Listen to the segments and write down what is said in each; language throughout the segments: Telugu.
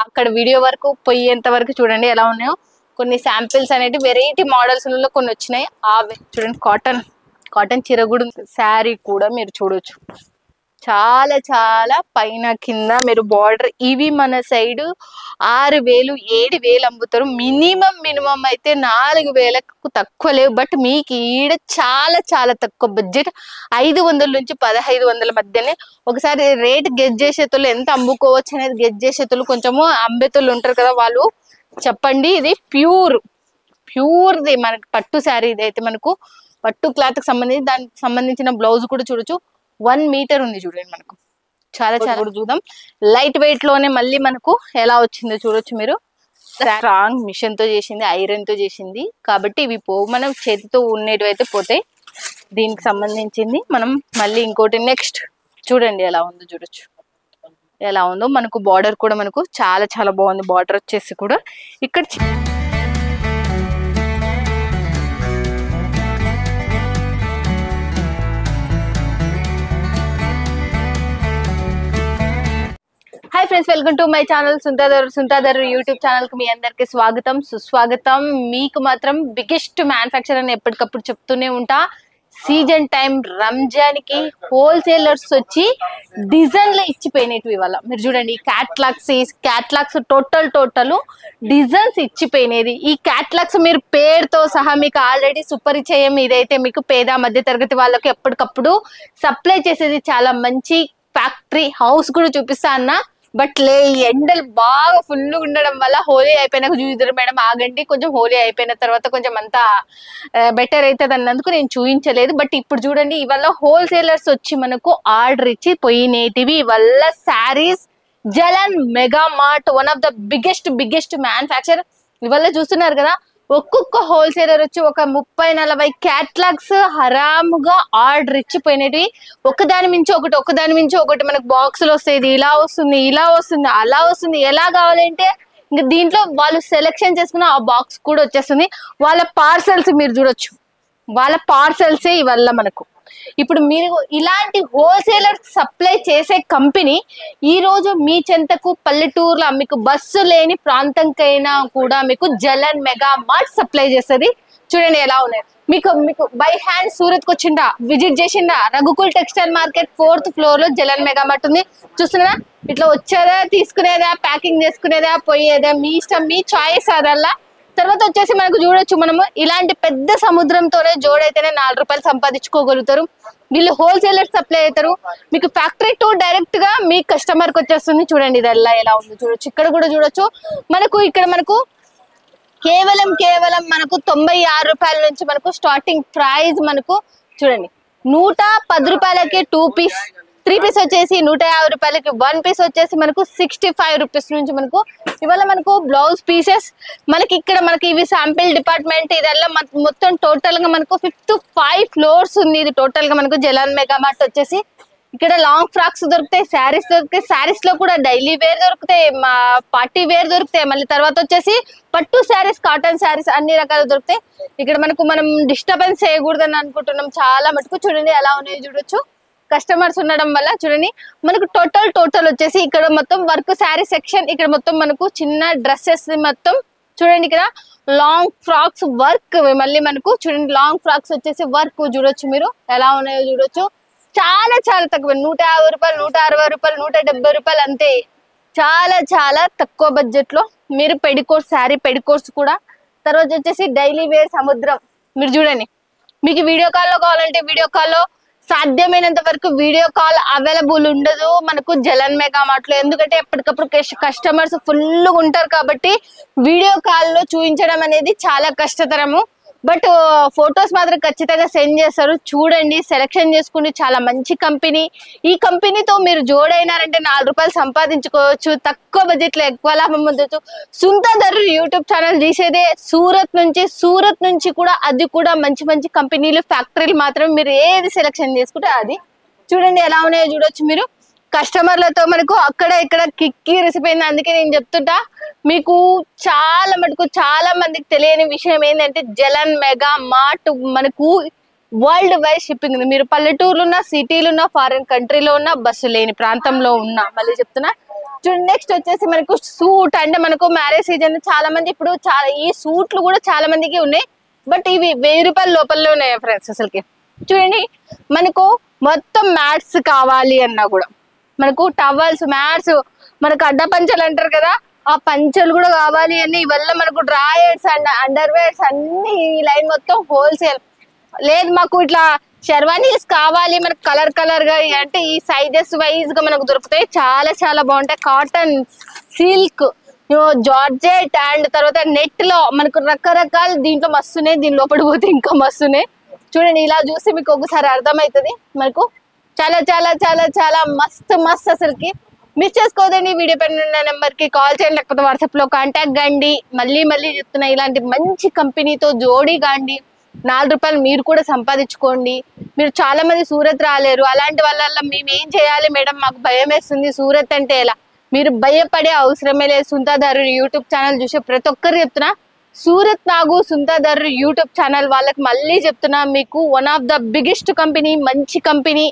అక్కడ వీడియో వరకు పోయేంత వరకు చూడండి ఎలా ఉన్నాయో. కొన్ని శాంపిల్స్ అనేవి వెరైటీ మోడల్స్ లో కొన్ని వచ్చినాయి. చూడండి కాటన్ చీర కూడా శారీ కూడా మీరు చూడొచ్చు. చాలా చాలా పైన కింద మీరు బార్డర్. ఇవి మన సైడ్ 6,000 7,000 అమ్ముతారు. మినిమం అయితే 4,000కు తక్కువ లేవు. బట్ మీకు ఈడ చాలా చాలా తక్కువ బడ్జెట్ 500 నుంచి 1,500 మధ్యనే. ఒకసారి రేట్ గెస్ చేసేతోళ్ళు ఎంత అమ్ముకోవచ్చు అనేది గెస్ చేసేతోళ్ళు కొంచెము అమ్మేతోళ్ళు ఉంటారు కదా, వాళ్ళు చెప్పండి. ఇది ప్యూర్ది మనకి పట్టు శారీ. ఇది అయితే మనకు పట్టు క్లాత్ కి సంబంధించి దానికి సంబంధించిన బ్లౌజ్ కూడా చూడొచ్చు. 1 మీటర్ ఉంది చూడండి. మనకు చాలా చాలా కూడా చూద్దాం. లైట్ వెయిట్ లోనే మళ్ళీ మనకు ఎలా వచ్చిందో చూడొచ్చు మీరు. స్ట్రాంగ్ మిషన్ తో చేసింది, ఐరన్ తో చేసింది కాబట్టి ఇవి పోవు. మనం చేతితో ఉండేటివి అయితే పోతాయి. దీనికి సంబంధించింది మనం మళ్ళీ ఇంకోటి నెక్స్ట్ చూడండి ఎలా ఉందో చూడొచ్చు. ఎలా ఉందో మనకు బార్డర్ కూడా మనకు చాలా చాలా బాగుంది. బార్డర్ వచ్చేసి కూడా ఇక్కడ hi friends, welcome to my channel సుంతాదర్ యూట్యూబ్ ఛానల్ కి మీ అందరికి స్వాగతం సుస్వాగతం. మీకు మాత్రం బిగ్గెస్ట్ మ్యానుఫ్యాక్చర్ అని ఎప్పటికప్పుడు చెప్తూనే ఉంటా. సీజన్ టైం రంజాన్ కి హోల్సేలర్స్ వచ్చి డిజైన్లు ఇచ్చిపోయినవి వల్ల మీరు చూడండి. క్యాట్లాగ్స్ టోటల్ డిజైన్స్ ఇచ్చిపోయినది. ఈ క్యాట్లాగ్స్ మీరు పేరుతో సహా మీకు ఆల్రెడీ సుపరిచయం. ఇదైతే మీకు పేద మధ్య తరగతి వాళ్ళకి ఎప్పటికప్పుడు సప్లై చేసేది చాలా మంచి ఫ్యాక్టరీ హౌస్ కూడా చూపిస్తా అన్న. బట్ ఈ ఎండలు బాగా ఫుల్గా ఉండడం వల్ల హోలీ అయిపోయినాక చూద్దరు మేడం, ఆగండి కొంచెం హోలీ అయిపోయిన తర్వాత కొంచెం అంతా బెటర్ అవుతుంది అన్నందుకు నేను చూపించలేదు. బట్ ఇప్పుడు చూడండి, ఇవల్ల హోల్సేలర్స్ వచ్చి మనకు ఆర్డర్ ఇచ్చి పోయినేటివి. ఇవల్ల saris Jalan mega mart one of the biggest manufacture. ఇవల్ల చూస్తున్నారు కదా, ఒక్కొక్క హోల్సేలర్ వచ్చి ఒక 30-40 క్యాట్లాగ్స్ హరాముగా ఆర్డర్ ఇచ్చిపోయినవి. ఒకదాని మించి ఒకటి మనకు బాక్సులు వస్తాయి. ఇలా వస్తుంది అలా వస్తుంది. ఎలా కావాలంటే ఇంకా దీంట్లో వాళ్ళు సెలెక్షన్ చేసుకున్న ఆ బాక్స్ కూడా వచ్చేస్తుంది. వాళ్ళ పార్సల్స్ మీరు చూడొచ్చు. వాళ్ళ పార్సల్సే ఇవల్ల మనకు. ఇప్పుడు మీరు ఇలాంటి హోల్సేలర్ సప్లై చేసే కంపెనీ ఈ రోజు మీ చెంతకు పల్లెటూరులో మీకు బస్సు లేని ప్రాంతంకైనా కూడా మీకు జలన్ మెగా మార్ట్ సప్లై చేస్తుంది. చూడండి ఎలా ఉన్నాయి. మీకు బై హ్యాండ్ సూరత్ కు వచ్చిందా, విజిట్ చేసిందా? Raghukul textile market 4th floor లో జలన్ మెగా మార్ట్ ఉంది. చూస్తున్నారా, ఇట్లా వచ్చేదా, తీసుకునేదా, ప్యాకింగ్ చేసుకునేదా, పోయేదా, మీ ఇష్టం, మీ చాయిస్ అదల్లా. తర్వాత వచ్చేసి మనకు చూడొచ్చు, మనము ఇలాంటి పెద్ద సముద్రంతోనే జోడైతేనే 4 రూపాయలు సంపాదించుకోగలుగుతారు. వీళ్ళు హోల్సేలర్ సప్లై అవుతారు. మీకు ఫ్యాక్టరీ టు డైరెక్ట్ గా మీ కస్టమర్ కి వచ్చేస్తుంది. చూడండి ఇదల్లా ఎలా ఉందో చూడొచ్చు. ఇక్కడ కూడా చూడొచ్చు. ఇక్కడ మనకు కేవలం మనకు 96 రూపాయల నుంచి మనకు స్టార్టింగ్ ప్రైస్. మనకు చూడండి 110 రూపాయలకి 2 పీస్, 3 పీస్ వచ్చేసి 150 రూపాయలకి, 1 పీస్ వచ్చేసి మనకు 65 రూపీస్ నుంచి మనకు ఇవాళ మనకు బ్లౌజ్ పీసెస్. మనకి ఇవి శాంపిల్ డిపార్ట్మెంట్. ఇదల్లా మొత్తం టోటల్ గా మనకు 5 ఫ్లోర్స్ ఉంది. ఇది టోటల్ గా మనకు జలన్ మెగా మార్ట్ వచ్చేసి. ఇక్కడ లాంగ్ ఫ్రాక్స్ దొరుకుతాయి, శారీస్ దొరుకుతాయి. శారీస్ లో కూడా డైలీ వేర్ దొరుకుతాయి, పార్టీ వేర్ దొరుకుతాయి. మళ్ళీ తర్వాత వచ్చేసి పట్టు శారీస్, కాటన్ శారీస్ అన్ని రకాలు దొరుకుతాయి. ఇక్కడ మనం డిస్టర్బెన్స్ చేయకూడదని అనుకుంటున్నాం చాలా మటుకు. చూడండి ఎలా ఉన్నాయో చూడొచ్చు. కస్టమర్స్ ఉండడం వల్ల చూడండి మనకు టోటల్ వచ్చేసి ఇక్కడ మొత్తం వర్క్ శారీ సెక్షన్. ఇక్కడ మొత్తం మనకు చిన్న డ్రెస్సెస్ మొత్తం చూడండి. ఇక్కడ లాంగ్ ఫ్రాక్స్ వర్క్. మళ్ళీ మనకు చూడండి లాంగ్ ఫ్రాక్స్ వచ్చేసి వర్క్ చూడొచ్చు. మీరు ఎలా ఉన్నాయో చూడొచ్చు. చాలా చాలా తక్కువ, 150 రూపాయలు, 160 రూపాయలు, 170 రూపాయలు అంతే. చాలా చాలా తక్కువ బడ్జెట్ లో మీరు పెడికోట్స్, శారీ పెడికోట్స్ కూడా. తర్వాత వచ్చేసి డైలీ వేర్ సముద్రం. మీరు చూడండి, మీకు వీడియో కాల్లో కావాలంటే వీడియో కాల్లో, సాధ్యమైనంత వరకు వీడియో కాల్ అవైలబుల్ ఉండదు మనకు జలన్ మెగా మార్ట్ లో. ఎందుకంటే ఎప్పటికప్పుడు కస్టమర్స్ ఫుల్ ఉంటారు కాబట్టి వీడియో కాల్ లో చూపించడం అనేది చాలా కష్టతరము. బట్ ఫొటోస్ మాత్రం ఖచ్చితంగా సెండ్ చేస్తారు. చూడండి, సెలెక్షన్ చేసుకుని చాలా మంచి కంపెనీ. ఈ కంపెనీతో మీరు జోడైనారంటే 4 రూపాయలు సంపాదించుకోవచ్చు. తక్కువ బడ్జెట్ లో ఎక్కువ లాభం పొందొచ్చు. సుంతాదర్ యూట్యూబ్ ఛానల్ తీసేదే సూరత్ నుంచి కూడా, అది కూడా మంచి కంపెనీలు, ఫ్యాక్టరీలు మాత్రం. మీరు ఏది సెలెక్షన్ చేసుకుంటే అది. చూడండి ఎలా ఉన్నాయో చూడొచ్చు. మీరు కస్టమర్లతో మనకు అక్కడ ఇక్కడ కిక్కి రిసిపోయింది. అందుకే నేను చెప్తుంటా, మీకు చాలా మందికి తెలియని విషయం ఏంటంటే జలన్ మెగా మార్ట్ మనకు వరల్డ్ వైడ్ షిప్పింగ్ ఉంది. మీరు పల్లెటూరులో ఉన్న, సిటీలో ఉన్న, ఫారిన్ కంట్రీలో ఉన్న, బస్సు లేని ప్రాంతంలో ఉన్న, మళ్ళీ చెప్తున్నా నెక్స్ట్ వచ్చేసి మనకు సూట్ అంటే మనకు మ్యారేజ్ సీజన్ చాలా మంది ఇప్పుడు చాలా ఈ సూట్లు కూడా చాలా మందికి ఉన్నాయి. బట్ ఇవి 1000 రూపాయల లోపలనే ఉన్నాయి ఫ్రెండ్స్. అసలుకి చూడండి మనకు మొత్తం మ్యాట్స్ కావాలి అన్నా కూడా మనకు టవల్స్ మ్యాట్స్ మనకు అడ్డ పంచలు అంటారు కదా, ఆ పంచలు కూడా కావాలి అని ఇవల్ల మనకు డ్రాయర్స్ అండ్ అండర్ వేర్స్ అన్ని ఈ లైన్ మొత్తం హోల్సేల్. లేదు మాకు ఇట్లా షెర్వానీస్ కావాలి మనకు కలర్ కలర్ గా అంటే ఈ సైజెస్ వైజ్ గా మనకు దొరుకుతాయి. చాలా చాలా బాగుంటాయి. కాటన్, సిల్క్, జార్జెట్ అండ్ తర్వాత నెట్ లో మనకు రకరకాల దీంట్లో మస్తున్నాయి. దీని లోపల పోతే ఇంకా మస్తున్నాయి. చూడండి ఇలా చూస్తే మీకు ఒకసారి అర్థమవుతుంది. మనకు చాలా చాలా చాలా చాలా మస్తు మస్తు అసలుకి మిస్ చేసుకోదండి. వీడియో పైన ఉన్న నెంబర్ కి కాల్ చేయండి, లేకపోతే వాట్సాప్ లో కాంటాక్ట్ కండి. మళ్ళీ మళ్ళీ చెప్తున్నా ఇలాంటి మంచి కంపెనీతో జోడీ కాండి. 4 రూపాయలు మీరు కూడా సంపాదించుకోండి. మీరు చాలా మంది సూరత్ రాలేరు, అలాంటి వాళ్ళ మేము ఏం చేయాలి మేడం మాకు భయం వేస్తుంది సూరత్ అంటే ఎలా, మీరు భయపడే అవసరమే లేదు. సుంతాదారు యూట్యూబ్ ఛానల్ చూసే ప్రతి ఒక్కరు చెప్తున్నా, సూరత్ నాగు సుంతాదారు యూట్యూబ్ ఛానల్ వాళ్ళకి మళ్ళీ చెప్తున్నా, మీకు one of the biggest company, మంచి కంపెనీ.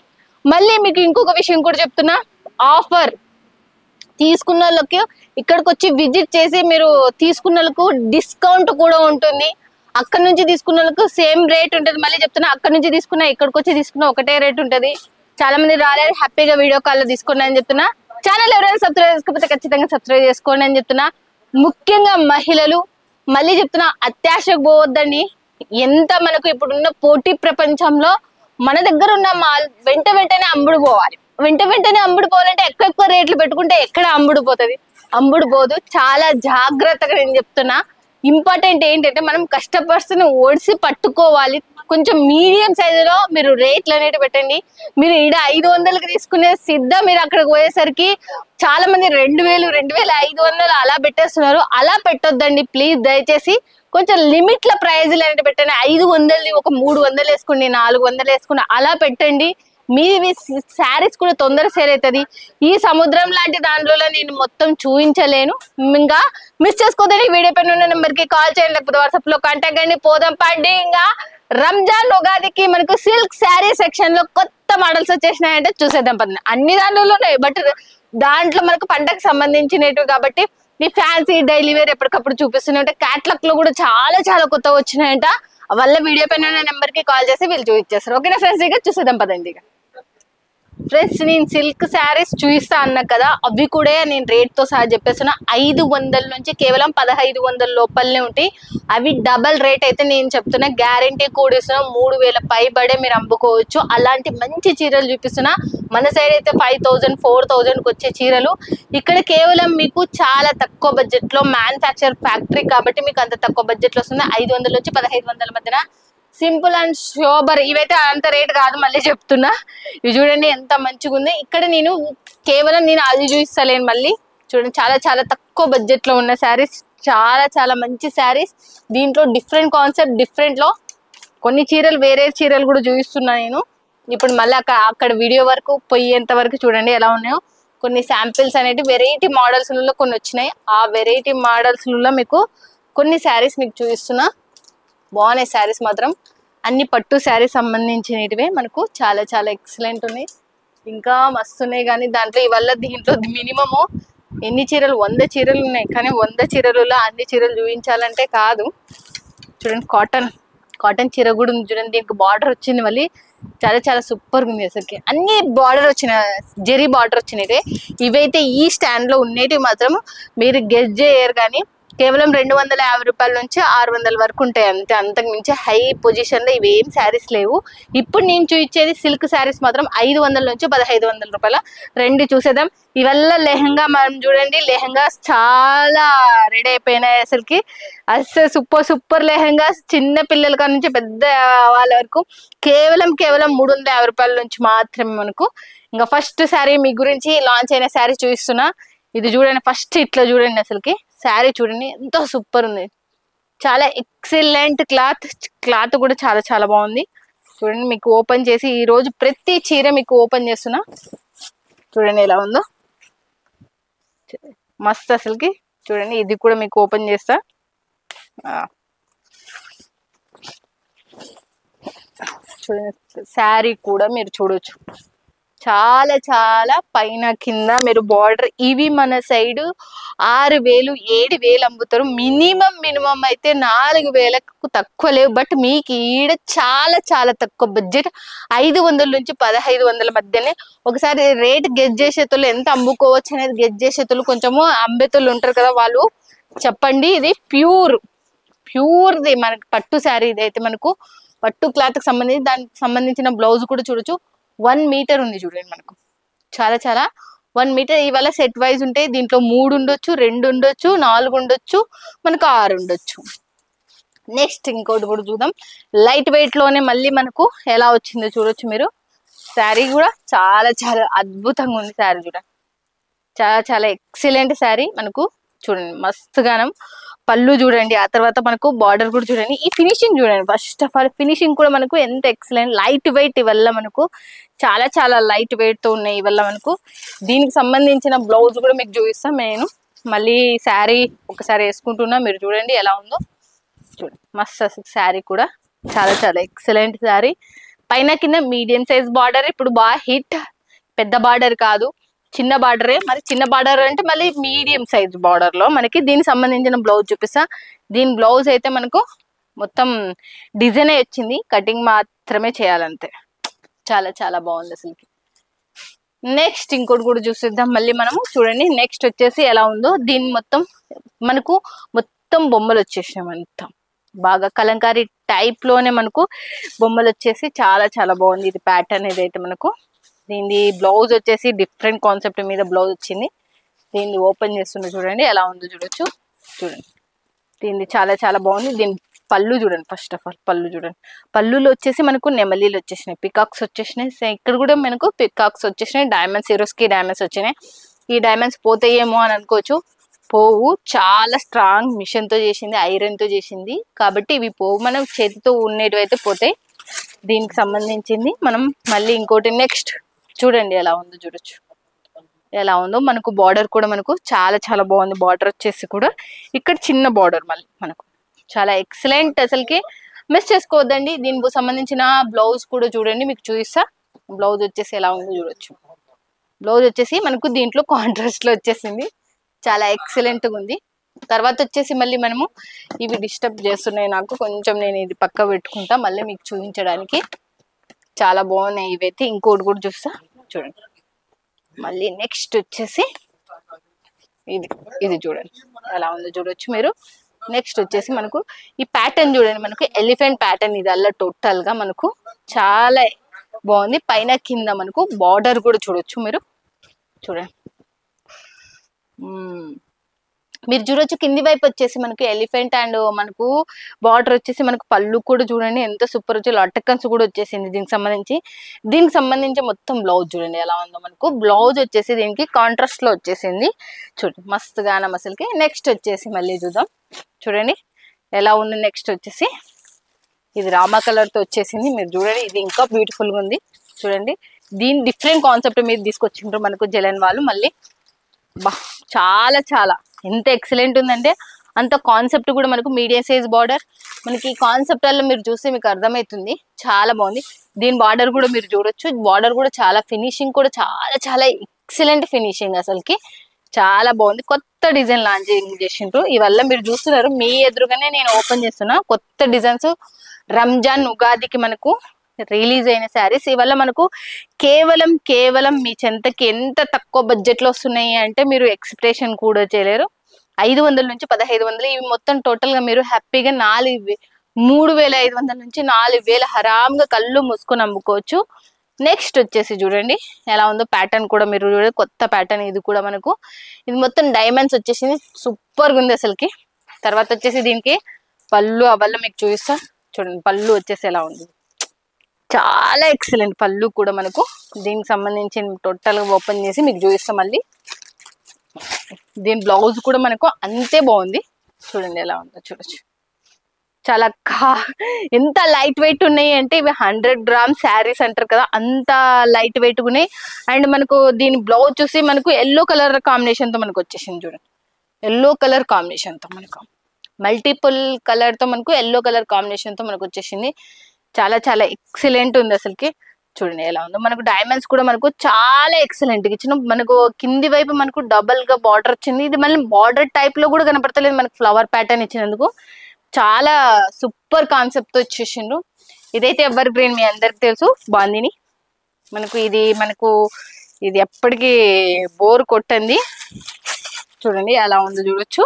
మళ్ళీ మీకు ఇంకొక విషయం కూడా చెప్తున్నా, ఆఫర్ తీసుకున్న వాళ్ళకి ఇక్కడికి వచ్చి విజిట్ చేసి మీరు తీసుకున్న వాళ్ళకు డిస్కౌంట్ కూడా ఉంటుంది. అక్కడ నుంచి తీసుకున్న వాళ్ళకు సేమ్ రేట్ ఉంటుంది. మళ్ళీ చెప్తున్నా, అక్కడ నుంచి తీసుకున్నా ఇక్కడికి వచ్చి తీసుకున్నా ఒకటే రేట్ ఉంటుంది. చాలా మంది రాలేదు, హ్యాపీగా వీడియో కాల్ లో తీసుకోండి అని చెప్తున్నా. ఛానల్ ఎవరైనా సబ్స్క్రైబ్ చేసుకోకపోతే ఖచ్చితంగా సబ్స్క్రైబ్ చేసుకోండి అని చెప్తున్నా. ముఖ్యంగా మహిళలు మళ్ళీ చెప్తున్నా, అత్యాశకు పోవద్దండి. ఎంత మనకు ఇప్పుడున్న పోటీ ప్రపంచంలో మన దగ్గర ఉన్న మాల్ వెంటనే అమ్ముడు పోవాలి. వెంటనే అమ్ముడు పోవాలంటే ఎక్కువ రేట్లు పెట్టుకుంటే ఎక్కడ అమ్ముడు పోతుంది? అమ్ముడు పోదు. చాలా జాగ్రత్తగా నేను చెప్తున్నా. ఇంపార్టెంట్ ఏంటంటే మనం కష్టపర్సన్ ఓడిసి పట్టుకోవాలి. కొంచెం మీడియం సైజులో మీరు రేట్లు అనేవి పెట్టండి. మీరు ఈడ 500కి తీసుకునే సిద్ధం మీరు అక్కడికి పోయేసరికి చాలా మంది 2000, 2500 అలా పెట్టేస్తున్నారు. అలా పెట్టొద్దండి ప్లీజ్. దయచేసి కొంచెం లిమిట్ల ప్రైజ్లు అనేవి పెట్టండి. 500ది ఒక 300 వేసుకోండి, 400 వేసుకోండి, అలా పెట్టండి. మీవి శారీస్ కూడా తొందర సేల్ అవుతుంది. ఈ సముద్రం లాంటి దాంట్లో నేను మొత్తం చూపించలేను. ఇంకా మిస్ చేసుకోదని వీడియో పైన ఉన్న నెంబర్ కి కాల్ చేయండి, లేకపోతే వాట్సాప్ లో కాంటాక్ట్ అండి. పోదాం పండి. ఇంకా రంజాన్ ఉగాదికి మనకు సిల్క్ శారీ సెక్షన్ లో కొత్త మోడల్స్ వచ్చేసినాయంటే చూసేద్దాం పదండి. అన్ని దాంట్లో ఉన్నాయి, బట్ దాంట్లో మనకు పంటకు సంబంధించినవి కాబట్టి ఈ ఫ్యాన్సీ డైలీ వేర్ ఎప్పటికప్పుడు చూపిస్తున్నాయంటే క్యాట్లాగ్ లో కూడా చాలా చాలా కొత్త వచ్చినాయంట. వల్ల వీడియో పైన ఉన్న నెంబర్ కి కాల్ చేసి వీళ్ళు చూపించేస్తారు. ఓకేనా ఫ్రెండ్స్, ఇక చూసేద్దాం పదండి. ఇక ఫ్రెండ్స్ నేను సిల్క్ శారీస్ చూపిస్తా అన్నా కదా, అవి కూడా నేను రేట్ తో సహా చెప్పేస్తున్నా. 500 నుంచి కేవలం 1500 లోపలనే ఉంటాయి. అవి డబల్ రేట్ అయితే నేను చెప్తున్నా, గ్యారంటీ కూడా ఇస్తున్నా. 3000 పైబడే మీరు అమ్ముకోవచ్చు. అలాంటి మంచి చీరలు చూపిస్తున్నా. మన సైడ్ అయితే 5000, 4000కి వచ్చే చీరలు ఇక్కడ కేవలం మీకు చాలా తక్కువ బడ్జెట్ లో మ్యానుఫ్యాక్చర్ ఫ్యాక్టరీ కాబట్టి మీకు అంత తక్కువ బడ్జెట్ లో వస్తుంది. 500 నుంచి 1500 మధ్యన సింపుల్ అండ్ షోబర్. ఇవైతే అంత రేట్ కాదు, మళ్ళీ చెప్తున్నా. ఇవి చూడండి ఎంత మంచిగా ఉంది. ఇక్కడ నేను కేవలం అది చూపిస్తలేను. మళ్ళీ చూడండి చాలా చాలా తక్కువ బడ్జెట్ లో ఉన్న శారీస్, చాలా చాలా మంచి శారీస్. దీంట్లో డిఫరెంట్ కాన్సెప్ట్, డిఫరెంట్ లో కొన్ని చీరలు వేరే చీరలు కూడా చూపిస్తున్నా నేను. ఇప్పుడు మళ్ళీ అక్కడ వీడియో వరకు పోయేంత వరకు చూడండి ఎలా ఉన్నాయో. కొన్ని శాంపిల్స్ అనేవి వెరైటీ మోడల్స్ కొన్ని వచ్చినాయి. ఆ వెరైటీ మోడల్స్ మీకు కొన్ని శారీస్ మీకు చూపిస్తున్నా. బాగున్నాయి శారీస్ మాత్రం. అన్ని పట్టు శారీస్ సంబంధించినవే మనకు చాలా చాలా ఎక్సలెంట్ ఉన్నాయి. ఇంకా మస్తున్నాయి. కానీ దీంట్లో మినిమము ఎన్ని చీరలు 100 చీరలు ఉన్నాయి. కానీ 100 చీరలలో అన్ని చీరలు చూపించాలంటే కాదు. చూడండి కాటన్ చీర కూడా ఉంది. చూడండి దీనికి బార్డర్ వచ్చింది. మళ్ళీ చాలా చాలా సూపర్గా ఉంది. అసలుకి అన్ని బార్డర్ వచ్చిన జెరీ బార్డర్ వచ్చినవి. ఇవైతే ఈ స్టాండ్ లో ఉండేటివి మాత్రం మీరు గెస్ చేయరు. కానీ కేవలం 250 రూపాయల నుంచి 600 వరకు ఉంటాయి అంతే. అంతకు మించి హై పొజిషన్ లో ఇవేం శారీస్ లేవు. ఇప్పుడు నేను చూపించేది సిల్క్ శారీస్ మాత్రం 500 నుంచి 1500 రూపాయల. రెండు చూసేద్దాం. ఇవల్ల లెహంగా మనం చూడండి, లెహంగాస్ చాలా రెడీ అయిపోయినాయి. అసలు సూపర్ సూపర్ లెహంగాస్, చిన్న పిల్లల కాడ నుంచి పెద్ద వాళ్ళ వరకు కేవలం 350 రూపాయల నుంచి మాత్రమే మనకు. ఇంకా ఫస్ట్ శారీ మీ గురించి లాంచ్ అయిన శారీ చూపిస్తున్నా. ఇది చూడండి, ఫస్ట్ ఇట్లా చూడండి. అసలుకి శారీ చూడండి ఎంతో సూపర్ ఉంది. చాలా ఎక్సలెంట్ క్లాత్ కూడా చాలా చాలా బాగుంది. చూడండి మీకు ఓపెన్ చేసి ఈ రోజు ప్రతి చీర మీకు ఓపెన్ చేస్తున్నా. చూడండి ఎలా ఉందో, మస్త్ అసలుకి. చూడండి ఇది కూడా మీకు ఓపెన్ చేస్తా. చూడండి శారీ కూడా మీరు చూడొచ్చు, చాలా చాలా పైన కింద మీరు బార్డర్ ఇవి మన సైడ్ 6,000 7,000 అమ్ముతారు. మినిమం అయితే 4,000కు తక్కువ లేవు. బట్ మీకు ఈడ చాలా చాలా తక్కువ బడ్జెట్ 500 నుంచి 1,500 మధ్యనే. ఒకసారి రేట్ గెస్ చేసేతోళ్ళు ఎంత అమ్ముకోవచ్చు అనేది గెస్ చేసేతోళ్ళు కొంచెము అమ్మేతోళ్ళు ఉంటారు కదా, వాళ్ళు చెప్పండి. ఇది ప్యూర్ది మనకి పట్టు శారీ. ఇదైతే మనకు పట్టు క్లాత్ కి సంబంధించి దానికి సంబంధించిన బ్లౌజ్ కూడా చూడొచ్చు. 1 మీటర్ ఉంది చూడండి మనకు. చాలా చాలా 1 మీటర్. ఇవాళ సెట్ వైజ్ ఉంటాయి. దీంట్లో 3 ఉండొచ్చు, 2 ఉండొచ్చు, 4 ఉండొచ్చు, మనకు 6 ఉండొచ్చు. నెక్స్ట్ ఇంకోటి కూడా చూద్దాం. లైట్ వెయిట్ లోనే మళ్ళీ మనకు ఎలా వచ్చిందో చూడొచ్చు మీరు. శారీ కూడా చాలా చాలా అద్భుతంగా ఉంది. శారీ చూడండి, చాలా చాలా ఎక్సలెంట్ శారీ మనకు. చూడండి మస్తుగానం పళ్ళు చూడండి. ఆ తర్వాత మనకు బార్డర్ కూడా చూడండి. ఈ ఫినిషింగ్ చూడండి. ఫస్ట్ ఆఫ్ ఆల్ ఫినిషింగ్ కూడా మనకు ఎంత ఎక్సలెంట్. లైట్ వెయిట్ వల్ల మనకు చాలా చాలా లైట్ వెయిట్ తో ఉన్నాయి. వల్ల మనకు దీనికి సంబంధించిన బ్లౌజ్ కూడా మీకు చూపిస్తాం. నేను మళ్ళీ శారీ ఒకసారి వేసుకుంటున్నా, మీరు చూడండి ఎలా ఉందో. చూడండి మస్తు అసలు శారీ కూడా చాలా చాలా ఎక్సలెంట్ శారీ. పైన కింద మీడియం సైజ్ బార్డర్. ఇప్పుడు బాగా హిట్. పెద్ద బార్డర్ కాదు, చిన్న బార్డరే. మరి చిన్న బార్డర్ అంటే మళ్ళీ మీడియం సైజ్ బార్డర్ లో మనకి దీనికి సంబంధించిన బ్లౌజ్ చూపిస్తా. దీని బ్లౌజ్ అయితే మనకు మొత్తం డిజైన్ వచ్చింది, కటింగ్ మాత్రమే చేయాలంతే. చాలా చాలా బాగుంది అసలుకి. నెక్స్ట్ ఇంకోటి కూడా చూసిద్దాం మళ్ళీ మనము. చూడండి నెక్స్ట్ వచ్చేసి ఎలా ఉందో. దీని మనకు మొత్తం బొమ్మలు వచ్చేసినాయి. అంతా బాగా కలంకారీ టైప్ లోనే మనకు బొమ్మలు వచ్చేసి చాలా చాలా బాగుంది. ఇది ప్యాటర్న్ ఏదైతే మనకు. దీని బ్లౌజ్ వచ్చేసి డిఫరెంట్ కాన్సెప్ట్ మీద బ్లౌజ్ వచ్చింది. దీన్ని ఓపెన్ చేస్తున్నా చూడండి ఎలా ఉందో చూడొచ్చు. చూడండి దీన్ని చాలా చాలా బాగుంది. దీని పళ్ళు చూడండి. ఫస్ట్ ఆఫ్ ఆల్ పళ్ళు చూడండి. పళ్ళులో వచ్చేసి మనకు నెమలీలు వచ్చేసినాయి, పికాక్స్ వచ్చేసినాయి. ఇక్కడ కూడా మనకు పికాక్స్ వచ్చేసినాయి. డైమండ్స్, ఈరోస్కి డైమండ్స్ వచ్చినాయి. ఈ డైమండ్స్ పోతాయేమో అని అనుకోవచ్చు. పోవు. చాలా స్ట్రాంగ్ మిషన్ తో చేసింది, ఐరన్ తో చేసింది కాబట్టి ఇవి పోవు. మనం చేతితో ఉండేటివి అయితే పోతాయి. దీనికి సంబంధించింది మనం మళ్ళీ ఇంకోటి నెక్స్ట్ చూడండి ఎలా ఉందో చూడొచ్చు. ఎలా ఉందో మనకు బార్డర్ కూడా మనకు చాలా చాలా బాగుంది. బార్డర్ వచ్చేసి కూడా ఇక్కడ చిన్న బార్డర్ మళ్ళీ మనకు చాలా ఎక్సలెంట్. అసలుకి మిస్ చేసుకోవద్దండి. దీనికి సంబంధించిన బ్లౌజ్ కూడా చూడండి, మీకు చూపిస్తా. బ్లౌజ్ వచ్చేసి ఎలా ఉందో చూడొచ్చు. బ్లౌజ్ వచ్చేసి మనకు దీంట్లో కాంట్రాస్ట్ లో వచ్చేసింది. చాలా ఎక్సలెంట్ గా ఉంది. తర్వాత వచ్చేసి మళ్ళీ మనము ఇవి డిస్టర్బ్ చేస్తున్నాయి నాకు కొంచెం, నేను ఇది పక్క పెట్టుకుంటా మళ్ళీ మీకు చూపించడానికి. చాలా బాగున్నాయి ఇవైతే. ఇంకోటి కూడా చూస్తా చూడండి. మళ్ళీ నెక్స్ట్ వచ్చేసి ఇది చూడండి ఎలా ఉందో చూడొచ్చు మీరు. నెక్స్ట్ వచ్చేసి మనకు ఈ ప్యాటర్న్ చూడండి. మనకు ఎలిఫెంట్ ప్యాటర్న్ ఇది అలా టోటల్ గా మనకు చాలా బాగుంది. పైన కింద మనకు బార్డర్ కూడా చూడొచ్చు మీరు. చూడండి మీరు చూడొచ్చు. కింది వైపు వచ్చేసి మనకు ఎలిఫెంట్ అండ్ మనకు బార్డర్ వచ్చేసి మనకు పళ్ళు కూడా చూడండి ఎంత సూపర్ వచ్చి లటకన్స్ కూడా వచ్చేసింది. దీనికి సంబంధించి మొత్తం బ్లౌజ్ చూడండి ఎలా ఉందో. మనకు బ్లౌజ్ వచ్చేసి దీనికి కాంట్రాస్ట్ లో వచ్చేసింది. చూడండి మస్తుగానం అసలుకి. నెక్స్ట్ వచ్చేసి మళ్ళీ చూద్దాం. చూడండి ఎలా ఉంది. నెక్స్ట్ వచ్చేసి ఇది రామా కలర్ తో వచ్చేసింది. మీరు చూడండి ఇది ఇంకా బ్యూటిఫుల్ గా ఉంది. చూడండి దీని డిఫరెంట్ కాన్సెప్ట్ మీద తీసుకొచ్చిండ్రు మనకు జలన్ వాళ్ళు. మళ్ళీ బా చాలా చాలా ఎంత ఎక్సలెంట్ ఉందంటే అంత కాన్సెప్ట్ కూడా మనకు మీడియం సైజ్ బార్డర్. మనకి ఈ కాన్సెప్ట్ వల్ల మీరు చూస్తే మీకు అర్థమవుతుంది. చాలా బాగుంది. దీని బార్డర్ కూడా మీరు చూడొచ్చు. బార్డర్ కూడా చాలా ఫినిషింగ్ కూడా చాలా చాలా ఎక్సలెంట్ ఫినిషింగ్ అసలుకి. చాలా బాగుంది. కొత్త డిజైన్ లాంచింగ్ చేసిండ్రు. ఇవల్ల మీరు చూస్తున్నారు మీ ఎదురుగానే నేను ఓపెన్ చేస్తున్నా. కొత్త డిజైన్స్ రంజాన్ ఉగాదికి మనకు రిలీజ్ అయిన శారీస్. ఇవల్ల మనకు కేవలం మీ చెంతకి ఎంత తక్కువ బడ్జెట్ లో వస్తున్నాయి అంటే మీరు ఎక్స్పెక్టేషన్ కూడా చేయలేరు. 500 నుంచి 1,500. ఇవి మొత్తం టోటల్ గా మీరు హ్యాపీగా 3,500 నుంచి 4,000 హరాంగా కళ్ళు మూసుకొని అమ్ముకోవచ్చు. నెక్స్ట్ వచ్చేసి చూడండి ఎలా ఉందో. ప్యాటర్న్ కూడా మీరు చూడండి. కొత్త ప్యాటర్న్ ఇది కూడా మనకు. ఇది మొత్తం డైమండ్స్ వచ్చేసింది. సూపర్ గా ఉంది అసలుకి. తర్వాత వచ్చేసి దీనికి పళ్ళు అవల్ల మీకు చూపిస్తా. చూడండి పళ్ళు వచ్చేసి ఎలా ఉంది. చాలా ఎక్సలెంట్ పళ్ళు కూడా మనకు. దీనికి సంబంధించి టోటల్ గా ఓపెన్ చేసి మీకు చూపిస్తాం మళ్ళీ. దీని బ్లౌజ్ కూడా మనకు అంతే బాగుంది. చూడండి ఎలా ఉందో చూడొచ్చు. చాలా ఎంత లైట్ వెయిట్ ఉన్నాయి అంటే ఇవి 100 గ్రామ్ శారీస్ అంటారు కదా, అంత లైట్ వెయిట్ ఉన్నాయి. అండ్ మనకు దీని బ్లౌజ్ చూసి మనకు ఎల్లో కలర్ కాంబినేషన్ తో మనకు వచ్చేసింది. చూడండి ఎల్లో కలర్ కాంబినేషన్ తో మనకు మల్టిపుల్ కలర్ తో మనకు ఎల్లో కలర్ కాంబినేషన్ తో మనకు వచ్చేసింది. చాలా చాలా ఎక్సలెంట్ ఉంది అసలుకి. చూడండి ఎలా ఉందో. మనకు డైమండ్స్ కూడా మనకు చాలా ఎక్సలెంట్ ఇచ్చిన, మనకు కింది వైపు మనకు డబల్ గా బార్డర్ వచ్చింది. ఇది మళ్ళీ బార్డర్ టైప్ లో కూడా కనపడతలేదు, మనకు ఫ్లవర్ ప్యాటర్న్ ఇచ్చినందుకు చాలా సూపర్ కాన్సెప్ట్ తో వచ్చేసిండ్రు. ఇదైతే ఎవర్ గ్రీన్, మీ అందరికి తెలుసు బాందిని. మనకు ఇది ఎప్పటికీ బోర్ కొట్టండి. చూడండి ఎలా ఉందో చూడొచ్చు,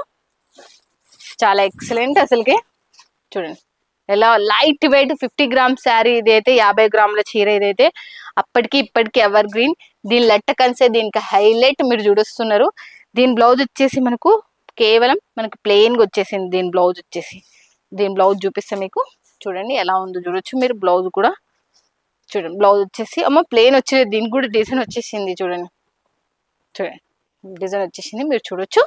చాలా ఎక్సలెంట్ అసలుకి. చూడండి ఎలా లైట్ వెయిట్ 50 గ్రామ్స్ శారీ, ఇదైతే 50 గ్రాముల చీర. ఇదైతే అప్పటికి ఇప్పటికి ఎవర్ గ్రీన్. దీని లట్టకన్సే దీనికి హైలైట్ మీరు చూడుస్తున్నారు. దీని బ్లౌజ్ వచ్చేసి మనకు కేవలం మనకు ప్లెయిన్ గా వచ్చేసింది. దీని బ్లౌజ్ చూపిస్తా మీకు. చూడండి ఎలా ఉందో చూడొచ్చు మీరు. బ్లౌజ్ కూడా చూడండి, బ్లౌజ్ వచ్చేసి అమ్మ ప్లెయిన్ వచ్చేది, దీనికి కూడా డిజైన్ వచ్చేసింది. చూడండి డిజైన్ వచ్చేసింది, మీరు చూడొచ్చు.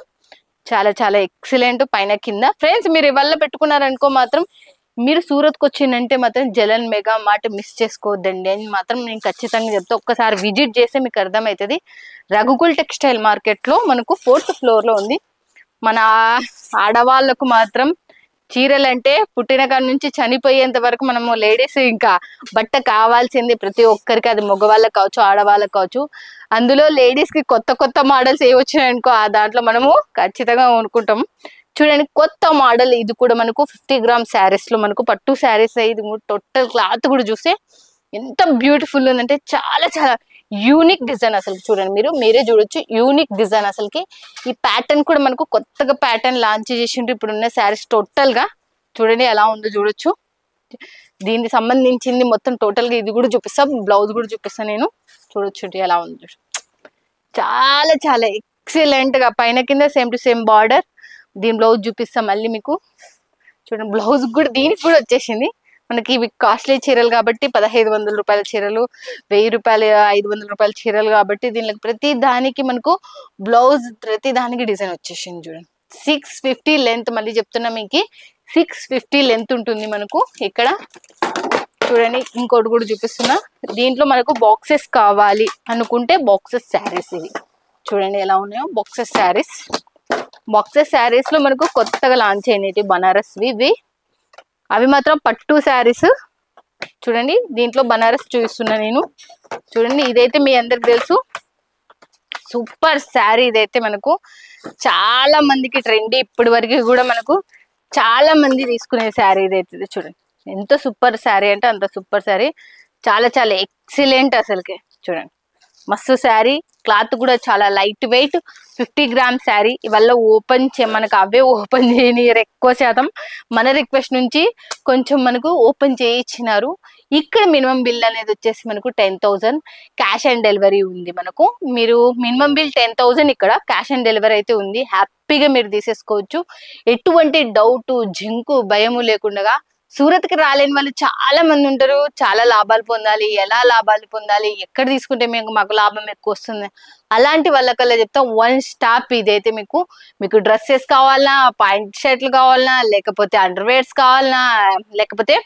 చాలా చాలా ఎక్సలెంట్ పైన కింద. ఫ్రెండ్స్ మీరు ఇవాళ పెట్టుకున్నారనుకో మాత్రం, మీరు సూరత్కి వచ్చిందంటే మాత్రం జలన్ మెగా మార్ట్ మిస్ చేసుకోవద్దండి అని మాత్రం నేను ఖచ్చితంగా చెప్తా. ఒక్కసారి విజిట్ చేస్తే మీకు అర్థమవుతుంది. రఘుకుల్ టెక్స్టైల్ మార్కెట్ లో మనకు 4th ఫ్లోర్ లో ఉంది. మన ఆడవాళ్ళకు మాత్రం చీరలు అంటే పుట్టిన కాడ నుంచి చనిపోయేంత వరకు మనము లేడీస్ ఇంకా బట్ట కావాల్సింది ప్రతి ఒక్కరికి, అది మగవాళ్ళకి కావచ్చు ఆడవాళ్ళకి కావచ్చు. అందులో లేడీస్ కి కొత్త కొత్త మోడల్స్ ఏ వచ్చినాయనుకో ఆ దాంట్లో మనము ఖచ్చితంగా కొనుక్కుంటాం. చూడండి కొత్త మోడల్, ఇది కూడా మనకు 50 గ్రామ్ శారీస్ లో మనకు పట్టు శారీస్. ఇది టోటల్ క్లాత్ కూడా చూస్తే ఎంత బ్యూటిఫుల్ ఉందంటే చాలా చాలా యూనిక్ డిజైన్ అసలు. చూడండి మీరే చూడొచ్చు, యూనిక్ డిజైన్ అసలుకి. ఈ ప్యాటర్న్ కూడా మనకు కొత్తగా ప్యాటర్న్ లాంచ్ చేసిండ్రు ఇప్పుడున్న శారీస్ టోటల్ గా. చూడండి ఎలా ఉందో చూడొచ్చు. దీనికి సంబంధించింది మొత్తం టోటల్ గా ఇది కూడా చూపిస్తా, బ్లౌజ్ కూడా చూపిస్తా నేను. చూడొచ్చు ఎలా ఉందో, చాలా చాలా ఎక్సలెంట్ గా పైన కింద సేమ్ టు సేమ్ బార్డర్. దీని బ్లౌజ్ చూపిస్తా మళ్ళీ మీకు. చూడండి బ్లౌజ్ కూడా దీనికి కూడా వచ్చేసింది. మనకి ఇవి కాస్ట్లీ చీరలు కాబట్టి 1500 రూపాయల చీరలు, 1000 రూపాయలు, 500 రూపాయల చీరలు కాబట్టి దీనికి ప్రతి దానికి మనకు బ్లౌజ్ ప్రతి దానికి డిజైన్ వచ్చేసింది. చూడండి 650 లెంత్, మళ్ళీ చెప్తున్నా మీకు 650 లెంత్ ఉంటుంది మనకు ఇక్కడ. చూడండి ఇంకోటి కూడా చూపిస్తున్నా. దీంట్లో మనకు బాక్సెస్ కావాలి అనుకుంటే బాక్సెస్ శారీస్ ఇవి. చూడండి ఎలా ఉన్నాయో బాక్సెస్ శారీస్. బాక్సెస్ శారీస్ లో మనకు కొత్తగా లాంచ్ అయినవి బనారస్ ఇవి. అవి మాత్రం పట్టు శారీస్. చూడండి దీంట్లో బనారస్ చూపిస్తున్నా నేను. చూడండి ఇదైతే మీ అందరికి తెలుసు సూపర్ శారీ. ఇదైతే మనకు చాలా మందికి ట్రెండ్, ఇప్పటి వరకు కూడా మనకు చాలా మంది తీసుకునే శారీ ఇదైతే. చూడండి ఎంత సూపర్ శారీ అంటే అంత సూపర్ శారీ, చాలా చాలా ఎక్సలెంట్ అసలుకి. చూడండి మస్తు శారీ, క్లాత్ కూడా చాలా లైట్ వెయిట్ 50 గ్రామ్ శారీ. ఇవల్ల మనకు అవే ఓపెన్ చేయనియరు ఎక్కువ శాతం. మన రిక్వెస్ట్ నుంచి కొంచెం మనకు ఓపెన్ చేయించినారు. ఇక్కడ మినిమం బిల్ అనేది వచ్చేసి మనకు 10,000 క్యాష్ ఆన్ డెలివరీ ఉంది మనకు. మీరు మినిమం బిల్ 10,000, ఇక్కడ క్యాష్ ఆన్ డెలివరీ అయితే ఉంది. హ్యాపీగా మీరు తీసేసుకోవచ్చు. ఎటువంటి డౌట్ జింకు భయము లేకుండా. సూరత్ కి రాలేని వాళ్ళు చాలా మంది ఉంటారు. చాలా లాభాలు పొందాలి, ఎలా లాభాలు పొందాలి, ఎక్కడ తీసుకుంటే మాకు లాభం ఎక్కువ వస్తుంది, అలాంటి వాళ్ళకల్లా చెప్తా. 1 స్టాప్ ఇదైతే. మీకు డ్రెస్సెస్ కావాలన్నా, పాయింట్ షర్ట్లు కావాలన్నా, లేకపోతే అండర్వేర్స్ కావాలన్నా, లేకపోతే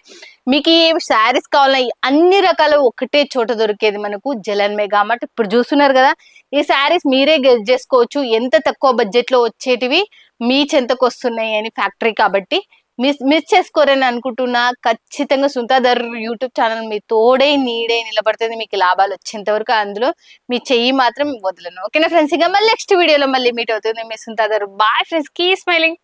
మీకు ఈ శారీస్ కావాలన్నా, అన్ని రకాలు ఒకటే చోట దొరికేది మనకు జలన్ మెగా మార్ట్. ఇప్పుడు చూస్తున్నారు కదా ఈ శారీస్, మీరే గెస్ చేసుకోవచ్చు ఎంత తక్కువ బడ్జెట్ లో వచ్చేటివి మీ చెంతకు వస్తున్నాయి అని. ఫ్యాక్టరీ కాబట్టి మిస్ చేసుకోరని అనుకుంటున్నా. ఖచ్చితంగా సుంతాధర్ యూట్యూబ్ ఛానల్ మీ తోడే నీడే నిలబడుతుంది మీకు లాభాలు వచ్చేంత వరకు. అందులో మీ చెయ్యి మాత్రం వదలను. ఓకేనా ఫ్రెండ్స్, ఇక మళ్ళీ నెక్స్ట్ వీడియోలో మళ్ళీ మీట్ అవుతుంది మీ సుంతాధర్. Bye friends, keep smiling.